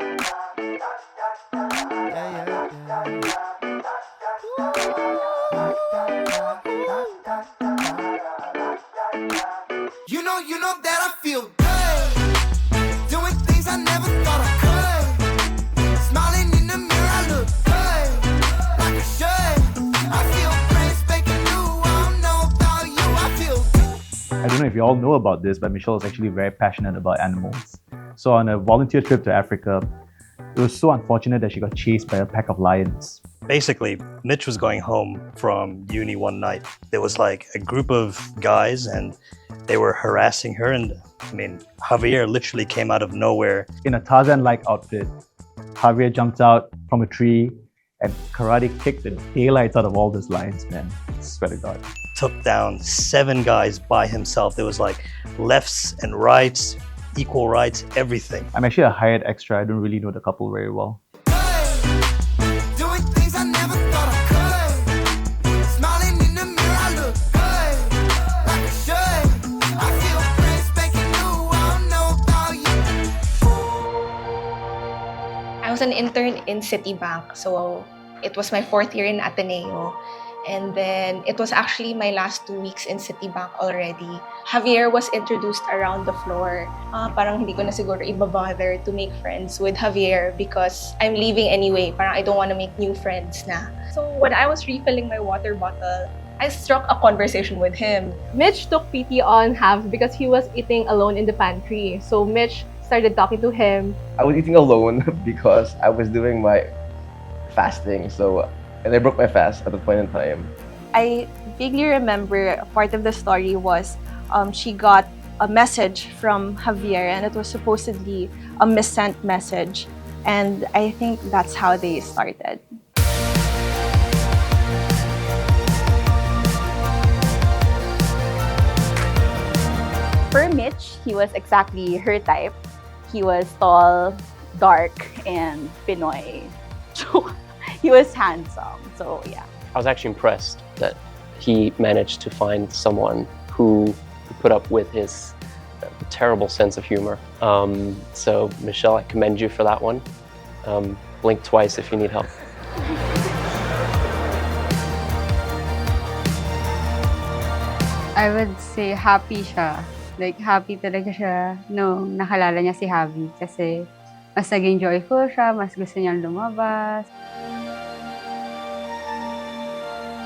You know that I feel good, doing things I never thought I could. Smiling in the mirror, I look good, like I should. I feel brand spanking new. I don't know about you, I feel good. I don't know if you all know about this, but Michelle is actually very passionate about animals. So on a volunteer trip to Africa, it was so unfortunate that she got chased by a pack of lions. Basically, Mitch was going home from uni one night. There was like a group of guys and they were harassing her. And I mean, Javier literally came out of nowhere. In a Tarzan-like outfit, Javier jumped out from a tree and karate kicked the daylights out of all those lions, man. I swear to God. Took down 7 guys by himself. There was like lefts and rights, equal rights, everything. I'm actually a hired extra. I don't really know the couple very well. Doing things I never thought I could. Smiling in the mirror, I look good, like I should. I feel brand spanking new. I don't know about you. I was an intern in Citibank, so it was my 4th year in Ateneo. And then it was actually my last 2 weeks in Citibank already. Javier was introduced around the floor. Parang hindi ko na siguro ibabother to make friends with Javier because I'm leaving anyway. Parang I don't want to make new friends na. So when I was refilling my water bottle, I struck a conversation with him. Mitch took pity on Hav because he was eating alone in the pantry. So Mitch started talking to him. I was eating alone because I was doing my fasting. And I broke my fast at the point in time. I vaguely remember part of the story was she got a message from Javier and it was supposedly a missent message. And I think that's how they started. For Mitch, he was exactly her type. He was tall, dark, and Pinoy. He was handsome, so yeah. I was actually impressed that he managed to find someone who put up with his terrible sense of humor. So Michelle, I commend you for that one. Blink twice if you need help. I would say happy siya. Like happy talaga siya nung nakalala niya si Javi kasi mas naging joyful siya, mas gusto niyang lumabas.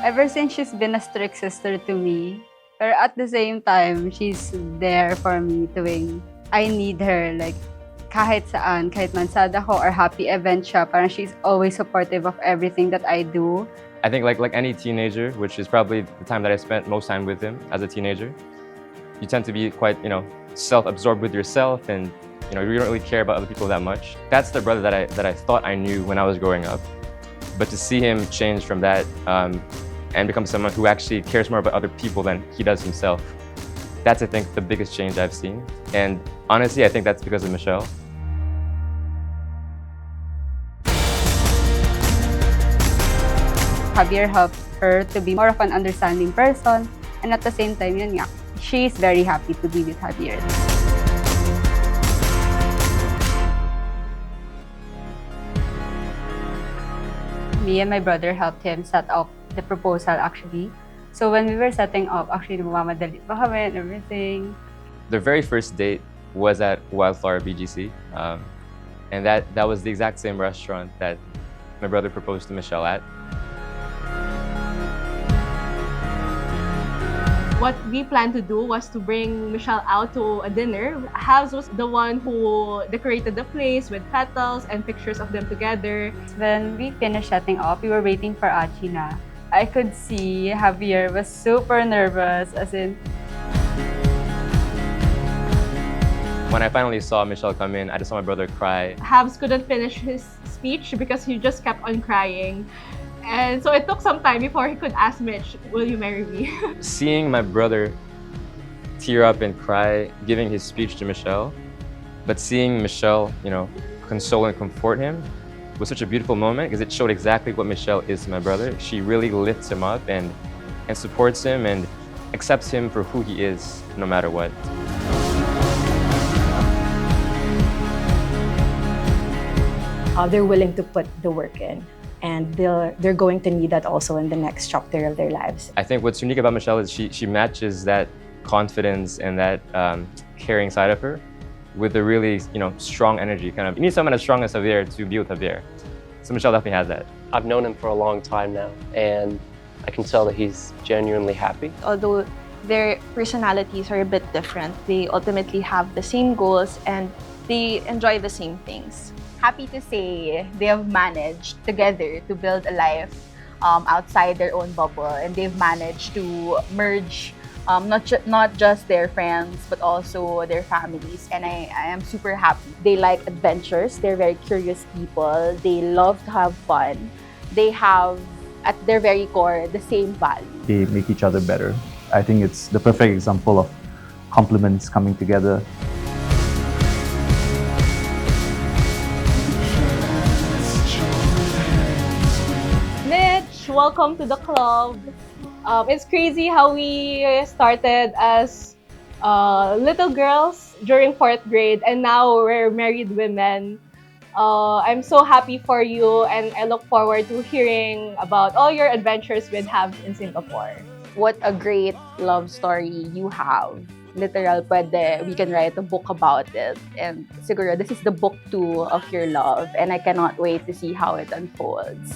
Ever since she's been a strict sister to me, but at the same time, she's there for me tuwing I need her. Like, kahit saan, kahit mansad ako or happy event siya, parang she's always supportive of everything that I do. I think like any teenager, which is probably the time that I spent most time with him as a teenager, you tend to be quite, self-absorbed with yourself and, you don't really care about other people that much. That's the brother that I thought I knew when I was growing up. But to see him change from that, and become someone who actually cares more about other people than he does himself. That's, I think, the biggest change I've seen. And honestly, I think that's because of Michelle. Javier helped her to be more of an understanding person. And at the same time, yun nga, she's very happy to be with Javier. Me and my brother helped him set up the proposal actually. So when we were setting up, actually nagmamadali pa kami and everything. The very first date was at Wildflower BGC. And that was the exact same restaurant that my brother proposed to Michelle at. What we planned to do was to bring Michelle out to a dinner. Havs was the one who decorated the place with petals and pictures of them together. When we finished setting up, we were waiting for Achi na. I could see Javier was super nervous, as in... When I finally saw Michelle come in, I just saw my brother cry. Havs couldn't finish his speech because he just kept on crying. And so it took some time before he could ask Mitch, will you marry me? Seeing my brother tear up and cry, giving his speech to Michelle, but seeing Michelle, console and comfort him was such a beautiful moment because it showed exactly what Michelle is to my brother. She really lifts him up and supports him and accepts him for who he is, no matter what. they're willing to put the work in. And they're going to need that also in the next chapter of their lives. I think what's unique about Michelle is she matches that confidence and that caring side of her with a really strong energy. You need someone as strong as Javier to be with Javier. So Michelle definitely has that. I've known him for a long time now, and I can tell that he's genuinely happy. Although their personalities are a bit different, they ultimately have the same goals and they enjoy the same things. Happy to say they have managed together to build a life outside their own bubble, and they've managed to merge not just their friends but also their families, and I am super happy. They like adventures, they're very curious people, they love to have fun, they have at their very core the same value. They make each other better. I think it's the perfect example of complements coming together. Mitch, welcome to the club. It's crazy how we started as little girls during 4th grade and now we're married women. I'm so happy for you and I look forward to hearing about all your adventures with Habs in Singapore. What a great love story you have. Literal, we can write a book about it. And siguro, this is the book 2 of your love. And I cannot wait to see how it unfolds.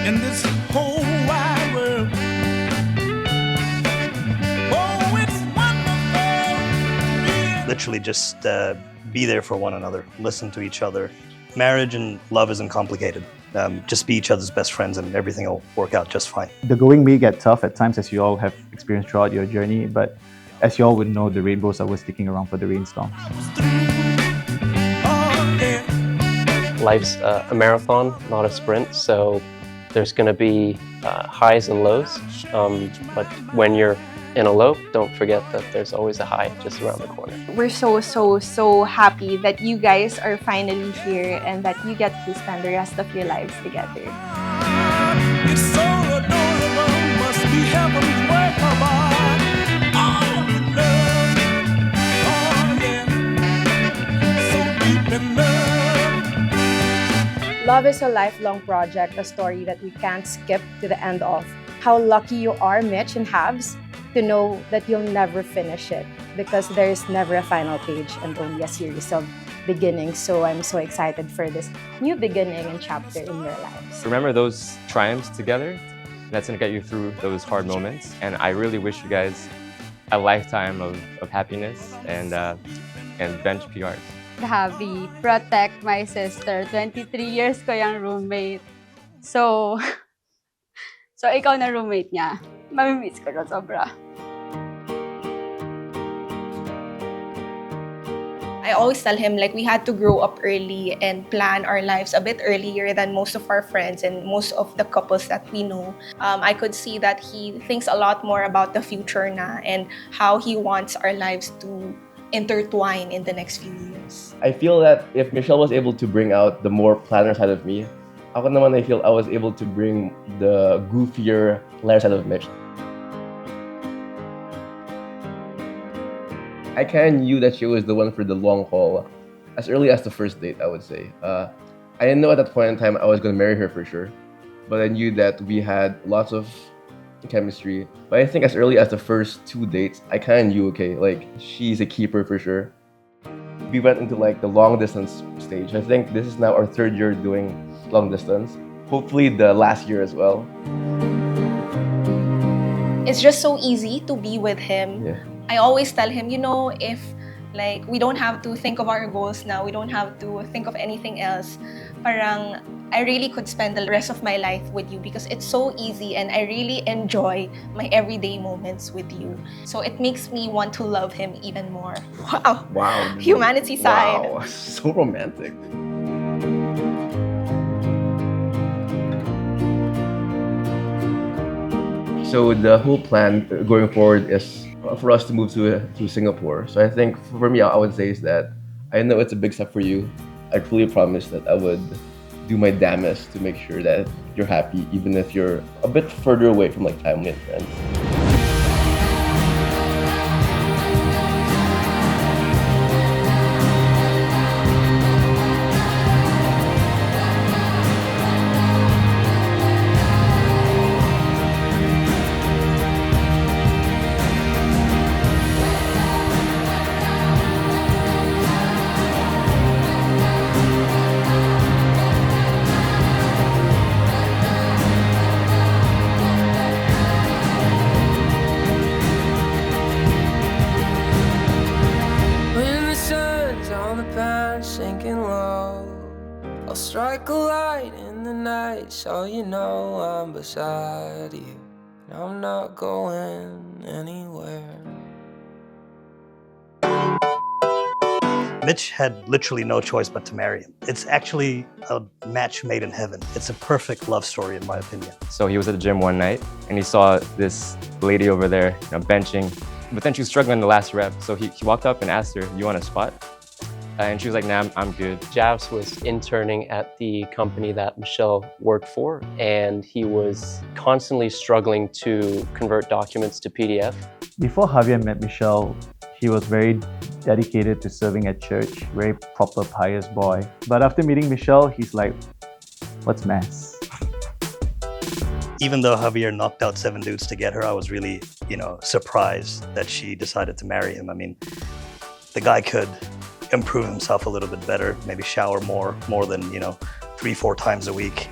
In this whole wide world, oh, it's wonderful. Literally just be there for one another, listen to each other. Marriage and love isn't complicated. Just be each other's best friends and everything will work out just fine. The going may get tough at times, as you all have experienced throughout your journey, but as you all would know, the rainbows are always sticking around for the rainstorms. Life's a marathon, not a sprint, so there's going to be highs and lows. But when you're in a low, don't forget that there's always a high just around the corner. We're so happy that you guys are finally here and that you get to spend the rest of your lives together. It's so adorable, must be heaven's work of art. Oh, love, oh yeah, so deep in love. Love is a lifelong project, a story that we can't skip to the end of. How lucky you are, Mitch and Habs, to know that you'll never finish it because there's never a final page and only a series of beginnings. So I'm so excited for this new beginning and chapter in your lives. Remember those triumphs together? That's going to get you through those hard moments. And I really wish you guys a lifetime of happiness and bench PRs. Javi, protect my sister. 23 years ko yung roommate. So ikaw na roommate niya. Mamimiss ko na sobra. I always tell him we had to grow up early and plan our lives a bit earlier than most of our friends and most of the couples that we know. I could see that he thinks a lot more about the future na and how he wants our lives to intertwine in the next few years. I feel that if Michelle was able to bring out the more planner side of me, ako naman I feel I was able to bring the goofier, planner side of Mitch. I kind of knew that she was the one for the long haul as early as the first date, I would say. I didn't know at that point in time I was going to marry her for sure, but I knew that we had lots of chemistry. But I think as early as the first 2 dates, I kind of knew, okay, she's a keeper for sure. We went into the long distance stage. I think this is now our 3rd year doing long distance. Hopefully the last year as well. It's just so easy to be with him. Yeah. I always tell him, if we don't have to think of our goals now, we don't have to think of anything else. Parang I really could spend the rest of my life with you because it's so easy and I really enjoy my everyday moments with you. So it makes me want to love him even more. Wow. Wow. Humanity side. Wow. So romantic. So the whole plan going forward is for us to move to Singapore. So I think for me, I would say is that I know it's a big step for you. I truly promise that I would do my damnest to make sure that you're happy, even if you're a bit further away from family and friends. mind sinking low. I'll strike a light in the night so you know I'm beside you. And I'm not going anywhere. Mitch had literally no choice but to marry him. It's actually a match made in heaven. It's a perfect love story in my opinion. So he was at the gym one night and he saw this lady over there, benching, but then she was struggling the last rep. So he walked up and asked her, "You want a spot?" And she was like, "Nah, I'm good." Javs was interning at the company that Michelle worked for, and he was constantly struggling to convert documents to PDF. Before Javier met Michelle, he was very dedicated to serving at church, very proper, pious boy. But after meeting Michelle, he's like, what's mass? Even though Javier knocked out 7 dudes to get her, I was really, surprised that she decided to marry him. I mean, the guy could improve himself a little bit better, maybe shower more than, 3-4 times a week.